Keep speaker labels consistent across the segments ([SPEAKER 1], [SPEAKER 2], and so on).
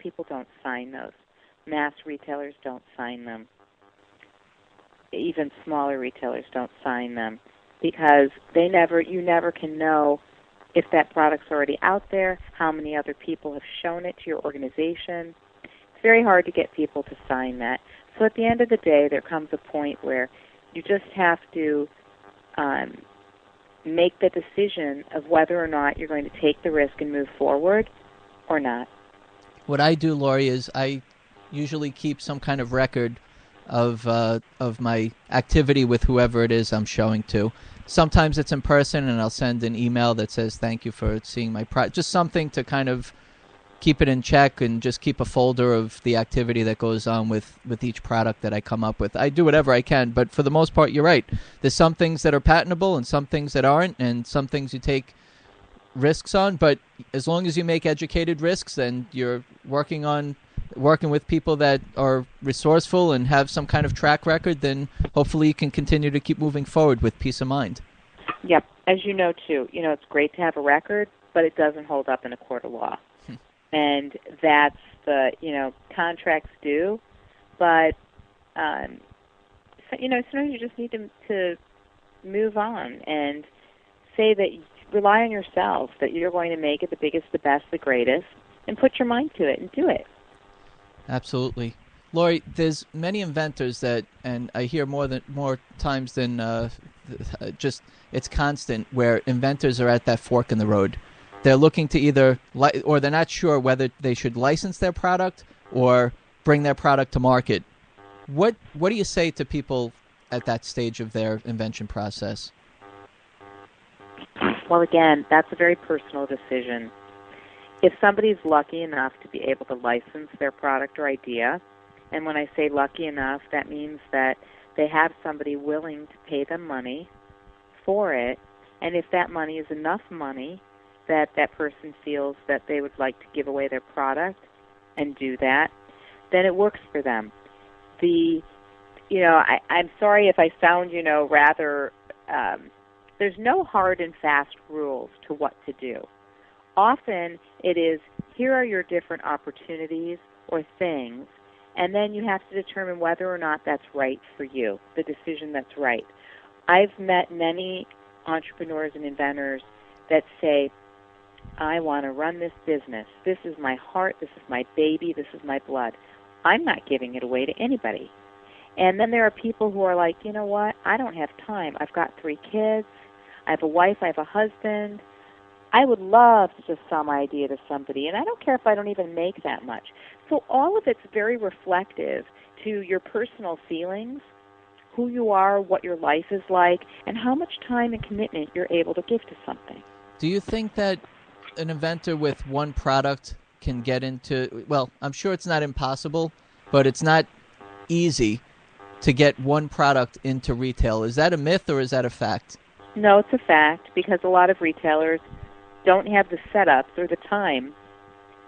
[SPEAKER 1] people don't sign those. Mass retailers don't sign them. Even smaller retailers don't sign them because you never can know if that product's already out there, how many other people have shown it to your organization. It's very hard to get people to sign that. So at the end of the day, there comes a point where you just have to make the decision of whether or not you're going to take the risk and move forward or not.
[SPEAKER 2] What I do, Lori, is I usually keep some kind of record of my activity with whoever it is I'm showing to. Sometimes it's in person, and I'll send an email that says thank you for seeing my product. Just something to kind of keep it in check and just keep a folder of the activity that goes on with each product that I come up with. I do whatever I can, but for the most part, you're right. There's some things that are patentable and some things that aren't, and some things you take risks on. But as long as you make educated risks and you're working with people that are resourceful and have some kind of track record, then hopefully you can continue to keep moving forward with peace of mind.
[SPEAKER 1] Yep. As you know, too, it's great to have a record, but it doesn't hold up in a court of law. And that's contracts do, but, sometimes you just need to move on and say that rely on yourself, that you're going to make it the biggest, the best, the greatest, and put your mind to it and do it.
[SPEAKER 2] Absolutely. Lori, there's many inventors and I hear more times than just it's constant, where inventors are at that fork in the road. They're looking to or they're not sure whether they should license their product or bring their product to market. What do you say to people at that stage of their invention process?
[SPEAKER 1] Well, again, that's a very personal decision. If somebody's lucky enough to be able to license their product or idea, and when I say lucky enough, that means that they have somebody willing to pay them money for it, and if that money is enough money that that person feels that they would like to give away their product and do that, then it works for them. I'm sorry if I sound, rather, there's no hard and fast rules to what to do. Often it is, here are your different opportunities or things, and then you have to determine whether or not that's right for you, the decision that's right. I've met many entrepreneurs and inventors that say, I want to run this business. This is my heart. This is my baby. This is my blood. I'm not giving it away to anybody. And then there are people who are like, you know what? I don't have time. I've got 3 kids. I have a wife. I have a husband. I would love to just sell my idea to somebody, and I don't care if I don't even make that much. So all of it's very reflective to your personal feelings, who you are, what your life is like, and how much time and commitment you're able to give to something.
[SPEAKER 2] Do you think that an inventor with one product can get into, well, I'm sure it's not impossible, but it's not easy to get one product into retail. Is that a myth or is that a fact?
[SPEAKER 1] No, it's a fact, because a lot of retailers don't have the setups or the time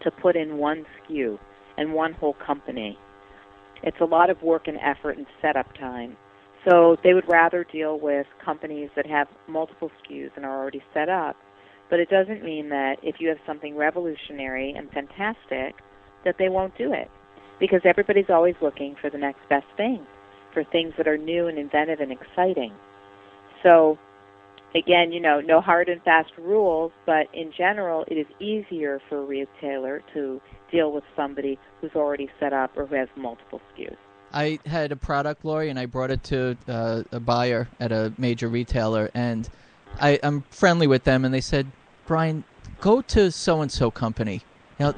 [SPEAKER 1] to put in one SKU and one whole company. It's a lot of work and effort and setup time. So they would rather deal with companies that have multiple SKUs and are already set up. But it doesn't mean that if you have something revolutionary and fantastic, that they won't do it. Because everybody's always looking for the next best thing, for things that are new and inventive and exciting. So, again, no hard and fast rules, but in general, it is easier for a retailer to deal with somebody who's already set up or who has multiple SKUs.
[SPEAKER 2] I had a product, Lori, and I brought it to a buyer at a major retailer, and I'm friendly with them, and they said, Brian, go to so-and-so company.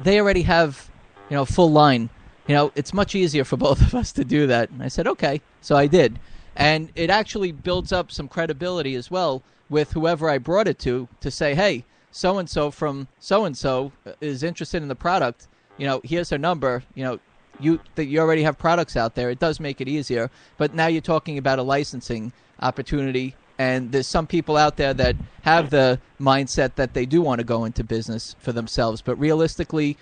[SPEAKER 2] They already have, full line. It's much easier for both of us to do that. And I said, okay. So I did. And it actually builds up some credibility as well with whoever I brought it to say, hey, so-and-so from so-and-so is interested in the product. Here's her number. You already have products out there. It does make it easier. But now you're talking about a licensing opportunity. And there's some people out there that have the mindset that they do want to go into business for themselves. But realistically,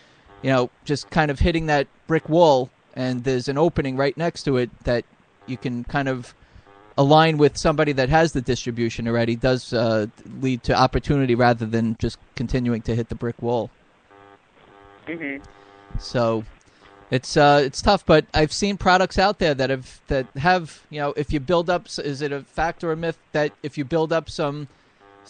[SPEAKER 2] just kind of hitting that brick wall, and there's an opening right next to it that you can kind of align with somebody that has the distribution already, does lead to opportunity rather than just continuing to hit the brick wall.
[SPEAKER 1] Mm-hmm.
[SPEAKER 2] So it's tough, but I've seen products out there that have if you build up, is it a fact or a myth that if you build up some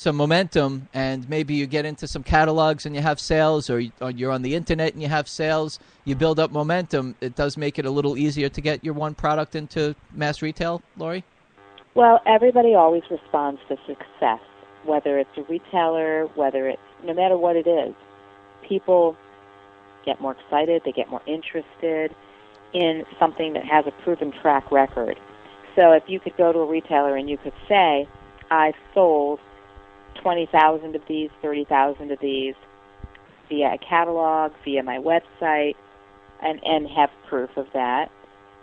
[SPEAKER 2] momentum and maybe you get into some catalogs and you have sales, or you're on the internet and you have sales, you build up momentum, it does make it a little easier to get your one product into mass retail, Lori?
[SPEAKER 1] Well, everybody always responds to success, whether it's a retailer, no matter what it is. People get more excited, they get more interested in something that has a proven track record. So if you could go to a retailer and you could say, I've sold 20,000 of these, 30,000 of these via a catalog, via my website, and have proof of that,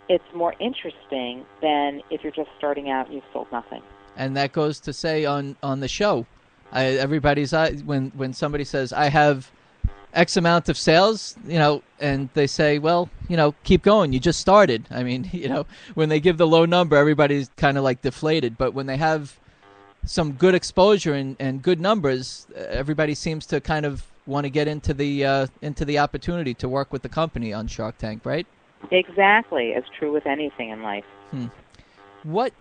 [SPEAKER 1] it's more interesting than if you're just starting out and you've sold nothing.
[SPEAKER 2] And that goes to say on the show, everybody's when somebody says, I have X amount of sales, and they say, well, keep going. You just started. I mean, when they give the low number, everybody's kind of like deflated. But when they have some good exposure and good numbers, everybody seems to kind of want to get into the opportunity to work with the company on Shark Tank, right?
[SPEAKER 1] Exactly. It's true with anything in life.
[SPEAKER 2] What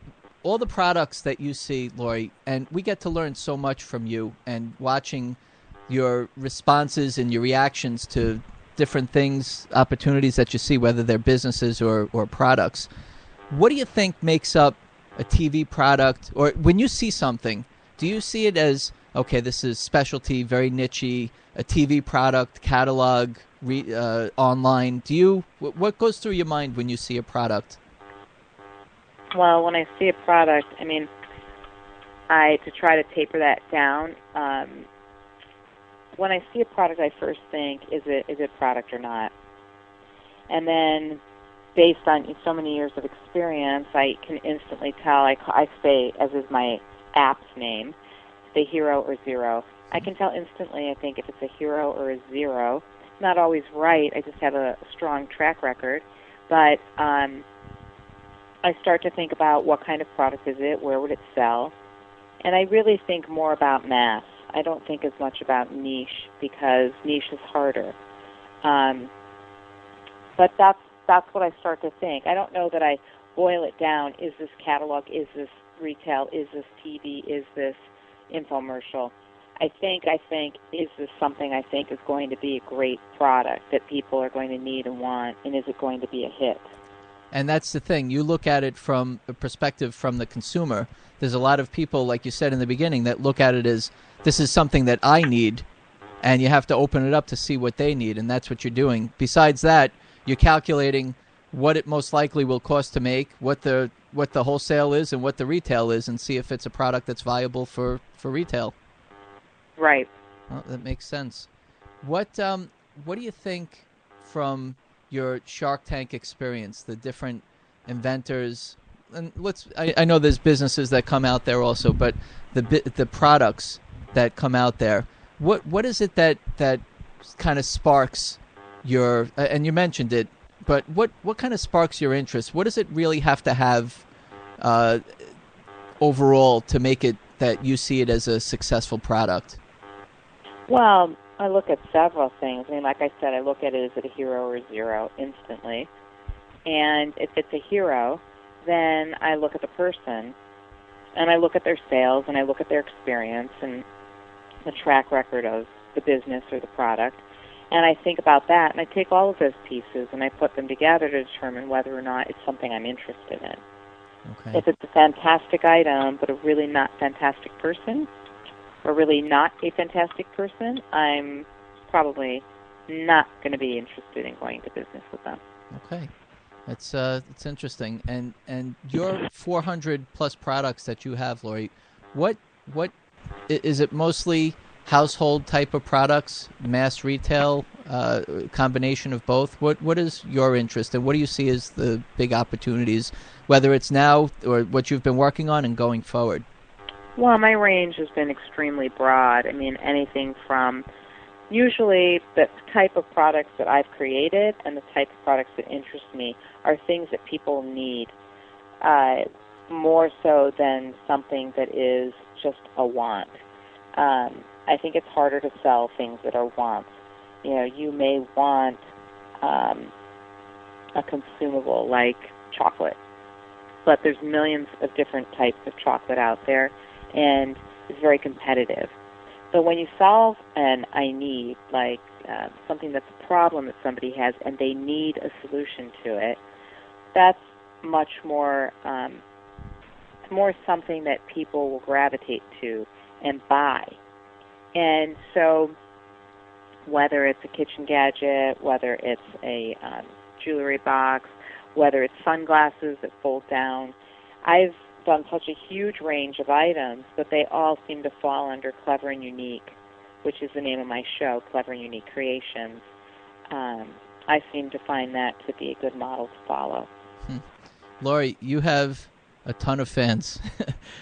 [SPEAKER 2] all the products that you see, Lori, and we get to learn so much from you and watching your responses and your reactions to different things, opportunities that you see, whether they're businesses or products. What do you think makes up a TV product? Or when you see something, do you see it as, okay, this is specialty, very niche-y, a TV product, catalog, online? What goes through your mind when you see a product?
[SPEAKER 1] Well, when I see a product, to try to taper that down, when I see a product, I first think, is it a product or not? And then, based on so many years of experience, I can instantly tell. I say, as is my app's name, the hero or zero. I can tell instantly, I think, if it's a hero or a zero. Not always right. I just have a strong track record. But I start to think about what kind of product is it, where would it sell, and I really think more about mass. I don't think as much about niche, because niche is harder. But that's what I start to think. I don't know that I boil it down. Is this catalog? Is this retail? Is this TV? Is this infomercial? I think, is this something I think is going to be a great product that people are going to need and want, and is it going to be a hit?
[SPEAKER 2] And that's the thing. You look at it from a perspective from the consumer. There's a lot of people, like you said in the beginning, that look at it as, this is something that I need, and you have to open it up to see what they need, and that's what you're doing. Besides that, you're calculating what it most likely will cost to make, what the wholesale is, and what the retail is, and see if it's a product that's viable for retail.
[SPEAKER 1] Right.
[SPEAKER 2] Well, that makes sense. What do you think from your Shark Tank experience, the different inventors, and I know there's businesses that come out there also, but the products that come out there, what is it that kind of sparks your, and you mentioned it, but what kind of sparks your interest? What does it really have to have overall to make it that you see it as a successful product?
[SPEAKER 1] Well, I look at several things. Like I said, I look at it, is it a hero or a zero instantly? And if it's a hero, then I look at the person, and I look at their sales, and I look at their experience and the track record of the business or the product, and I think about that, and I take all of those pieces and I put them together to determine whether or not it's something I'm interested in.
[SPEAKER 2] Okay.
[SPEAKER 1] If it's a fantastic item but a really not fantastic person, or really not a fantastic person, I'm probably not going to be interested in going to business with them.
[SPEAKER 2] Okay. It's interesting. And your 400 plus products that you have, Lori, what is it? Mostly household type of products, mass retail, combination of both? What is your interest, and what do you see as the big opportunities, whether it's now or what you've been working on and going forward?
[SPEAKER 1] Well, my range has been extremely broad. Anything from usually the type of products that I've created and the type of products that interest me are things that people need, more so than something that is just a want. I think it's harder to sell things that are wants. You may want a consumable like chocolate. But there's millions of different types of chocolate out there, and it's very competitive. So when you solve an I need, like something that's a problem that somebody has and they need a solution to it, that's much more, it's more something that people will gravitate to and buy. And so whether it's a kitchen gadget, whether it's a jewelry box, whether it's sunglasses that fold down, I've done such a huge range of items, but they all seem to fall under Clever and Unique, which is the name of my show, Clever and Unique Creations. I seem to find that to be a good model to follow.
[SPEAKER 2] Lori, you have a ton of fans.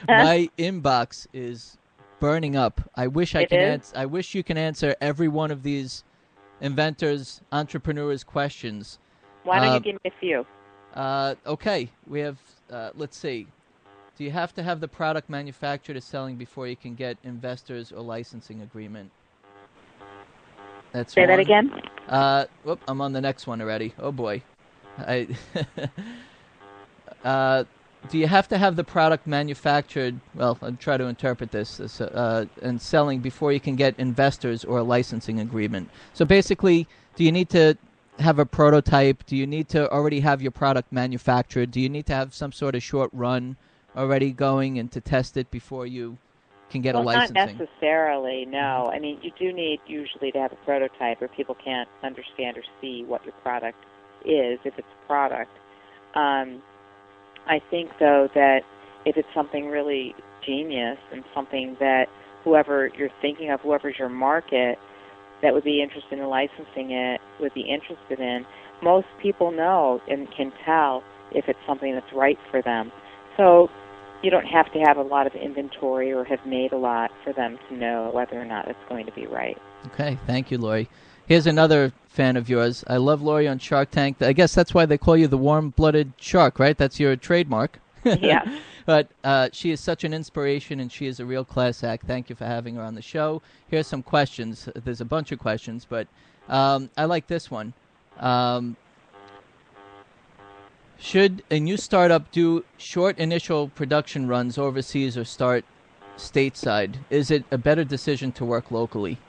[SPEAKER 2] My inbox is burning up. I wish I wish you can answer every one of these inventors, entrepreneurs' questions.
[SPEAKER 1] Why don't you give me a few?
[SPEAKER 2] Okay, we have. Let's see. Do you have to have the product manufactured or selling before you can get investors or licensing agreement? That's
[SPEAKER 1] Say
[SPEAKER 2] one.
[SPEAKER 1] that again?
[SPEAKER 2] Whoop, I'm on the next one already. Oh boy. Do you have to have the product manufactured, well, I'll try to interpret this, and selling before you can get investors or a licensing agreement? So basically, do you need to have a prototype? Do you need to already have your product manufactured? Do you need to have some sort of short run already going and to test it before you can get a licensing?
[SPEAKER 1] Not necessarily, no. I mean, you do need usually to have a prototype or people can't understand or see what your product is, if it's a product. I think, though, that if it's something really genius and something that whoever you're thinking of, whoever's your market, that would be interested in licensing it, would be interested in, most people know and can tell if it's something that's right for them. So you don't have to have a lot of inventory or have made a lot for them to know whether or not it's going to be right.
[SPEAKER 2] Okay, thank you, Lori. Here's another fan of yours. I love Lori on Shark Tank. I guess that's why they call you the warm-blooded shark, right? That's your trademark.
[SPEAKER 1] Yeah.
[SPEAKER 2] But she is such an inspiration, and she is a real class act. Thank you for having her on the show. Here's some questions. There's a bunch of questions, but I like this one. Should a new startup do short initial production runs overseas or start stateside? Is it a better decision to work locally?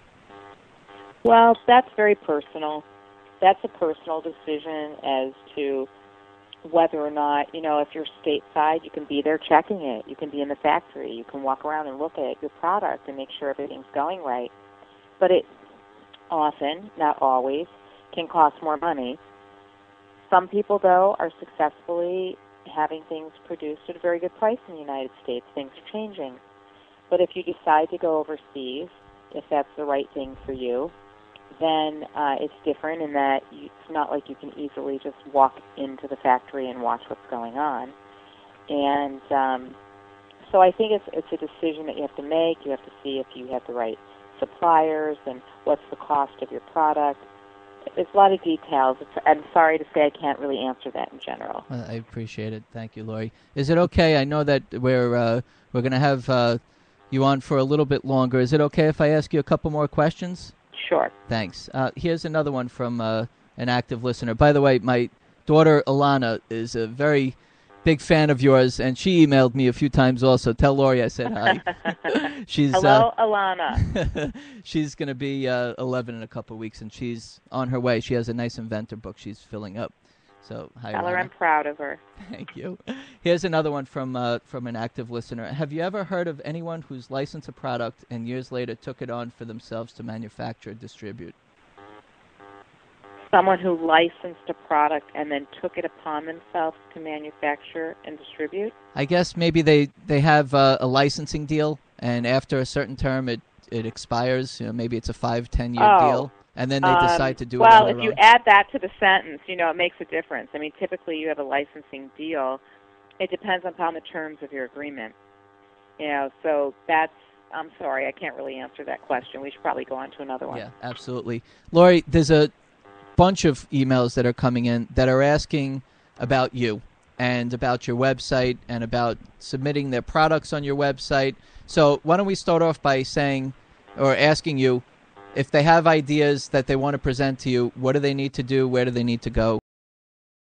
[SPEAKER 1] Well, that's very personal. That's a personal decision as to whether or not, if you're stateside, you can be there checking it. You can be in the factory. You can walk around and look at your product and make sure everything's going right. But it often, not always, can cost more money. Some people, though, are successfully having things produced at a very good price in the United States. Things are changing. But if you decide to go overseas, if that's the right thing for you, then it's different in that it's not like you can easily just walk into the factory and watch what's going on. And so I think it's a decision that you have to make. You have to see if you have the right suppliers and what's the cost of your product. There's a lot of details. I'm sorry to say I can't really answer that in general.
[SPEAKER 2] I appreciate it. Thank you, Lori. Is it okay? I know that we're going to have you on for a little bit longer. Is it okay if I ask you a couple more questions?
[SPEAKER 1] Sure.
[SPEAKER 2] Thanks. Here's another one from an active listener. By the way, my daughter Alana is a very big fan of yours, and she emailed me a few times also. Tell Lori I said hi.
[SPEAKER 1] Hello, Alana.
[SPEAKER 2] She's going to be 11 in a couple of weeks, and she's on her way. She has a nice Inventor book she's filling up. So, hi,
[SPEAKER 1] Tell her
[SPEAKER 2] Alana.
[SPEAKER 1] I'm proud of her.
[SPEAKER 2] Thank you. Here's another one from an active listener. Have you ever heard of anyone who's licensed a product and years later took it on for themselves to manufacture or distribute?
[SPEAKER 1] Someone who licensed a product and then took it upon themselves to manufacture and distribute?
[SPEAKER 2] I guess maybe they have a licensing deal, and after a certain term it expires. Maybe it's a 5-10 year deal. And then they decide to do it on their own.
[SPEAKER 1] Well, if you add that to the sentence, it makes a difference. I mean, typically you have a licensing deal. It depends upon the terms of your agreement. So that's, I'm sorry, I can't really answer that question. We should probably go on to another one.
[SPEAKER 2] Yeah, absolutely. Lori, there's a bunch of emails that are coming in that are asking about you and about your website and about submitting their products on your website. So why don't we start off by saying or asking you, If they have ideas that they want to present to you, what do they need to do? Where do they need to go?